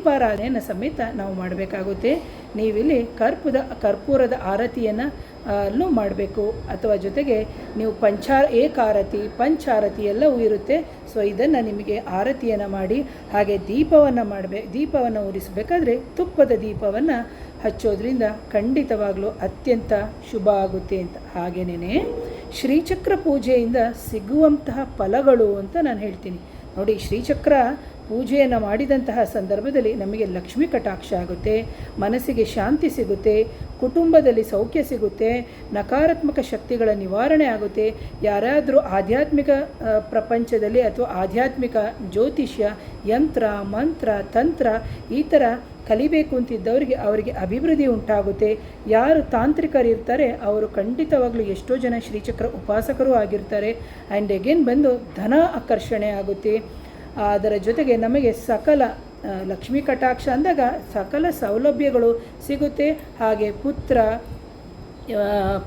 ದೀಪಾರಾಧನೆಯನ್ನು ಸಮೇತ ನಾವು ಮಾಡಬೇಕಾಗುತ್ತೆ. ನೀವಿಲ್ಲಿ ಕರ್ಪೂರದ ಆರತಿಯನ್ನು ಅಲ್ಲೂ ಮಾಡಬೇಕು, ಅಥವಾ ಜೊತೆಗೆ ನೀವು ಏಕಾರತಿ ಪಂಚಾರತಿ ಎಲ್ಲವೂ ಇರುತ್ತೆ. ಸೊ ಇದನ್ನು ನಿಮಗೆ ಆರತಿಯನ್ನು ಮಾಡಿ, ಹಾಗೆ ದೀಪವನ್ನು ಉರಿಸಬೇಕಾದ್ರೆ ತುಪ್ಪದ ದೀಪವನ್ನು ಹಚ್ಚೋದ್ರಿಂದ ಖಂಡಿತವಾಗಲೂ ಅತ್ಯಂತ ಶುಭ ಆಗುತ್ತೆ ಅಂತ. ಹಾಗೆಯೇ ಶ್ರೀಚಕ್ರ ಪೂಜೆಯಿಂದ ಸಿಗುವಂತಹ ಫಲಗಳು ಅಂತ ನಾನು ಹೇಳ್ತೀನಿ ನೋಡಿ. ಶ್ರೀಚಕ್ರ ಪೂಜೆಯನ್ನು ಮಾಡಿದಂತಹ ಸಂದರ್ಭದಲ್ಲಿ ನಮಗೆ ಲಕ್ಷ್ಮೀ ಕಟಾಕ್ಷ ಆಗುತ್ತೆ, ಮನಸ್ಸಿಗೆ ಶಾಂತಿ ಸಿಗುತ್ತೆ, ಕುಟುಂಬದಲ್ಲಿ ಸೌಖ್ಯ ಸಿಗುತ್ತೆ, ನಕಾರಾತ್ಮಕ ಶಕ್ತಿಗಳ ನಿವಾರಣೆ ಆಗುತ್ತೆ. ಯಾರಾದರೂ ಆಧ್ಯಾತ್ಮಿಕ ಪ್ರಪಂಚದಲ್ಲಿ ಅಥವಾ ಆಧ್ಯಾತ್ಮಿಕ ಜ್ಯೋತಿಷ್ಯ, ಯಂತ್ರ, ಮಂತ್ರ, ತಂತ್ರ ಈ ಥರ ಕಲಿಬೇಕು ಅಂತಿದ್ದವರಿಗೆ ಅವರಿಗೆ ಅಭಿವೃದ್ಧಿ ಉಂಟಾಗುತ್ತೆ. ಯಾರು ತಾಂತ್ರಿಕರಿರ್ತಾರೆ ಅವರು ಖಂಡಿತವಾಗಲೂ ಎಷ್ಟೋ ಜನ ಶ್ರೀಚಕ್ರ ಉಪಾಸಕರೂ ಆಗಿರ್ತಾರೆ. ಆ್ಯಂಡ್ ಅಗೇನ್ ಬಂದು ಧನ ಆಕರ್ಷಣೆ ಆಗುತ್ತೆ. ಅದರ ಜೊತೆಗೆ ನಮಗೆ ಸಕಲ ಲಕ್ಷ್ಮೀ ಕಟಾಕ್ಷ ಅಂದಾಗ ಸಕಲ ಸೌಲಭ್ಯಗಳು ಸಿಗುತ್ತೆ. ಹಾಗೆ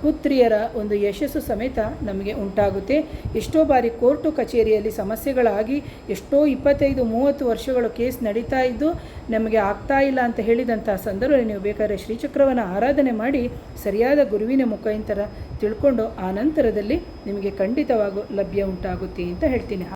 ಪುತ್ರಿಯರ ಒಂದು ಯಶಸ್ಸು ಸಮೇತ ನಮಗೆ ಉಂಟಾಗುತ್ತೆ. ಎಷ್ಟೋ ಬಾರಿ ಕೋರ್ಟು ಕಚೇರಿಯಲ್ಲಿ ಸಮಸ್ಯೆಗಳಾಗಿ ಎಷ್ಟೋ 25-30 ವರ್ಷಗಳು ಕೇಸ್ ನಡೀತಾ ಇದ್ದು ನಮಗೆ ಆಗ್ತಾ ಇಲ್ಲ ಅಂತ ಹೇಳಿದಂಥ ಸಂದರ್ಭದಲ್ಲಿ ನೀವು ಬೇಕಾದ್ರೆ ಶ್ರೀಚಕ್ರವನ್ನು ಆರಾಧನೆ ಮಾಡಿ ಸರಿಯಾದ ಗುರುವಿನ ಮುಖಾಂತರ ತಿಳ್ಕೊಂಡು ಆ ನಂತರದಲ್ಲಿ ನಿಮಗೆ ಖಂಡಿತವಾಗೂ ಲಭ್ಯ ಉಂಟಾಗುತ್ತೆ ಅಂತ ಹೇಳ್ತೀನಿ.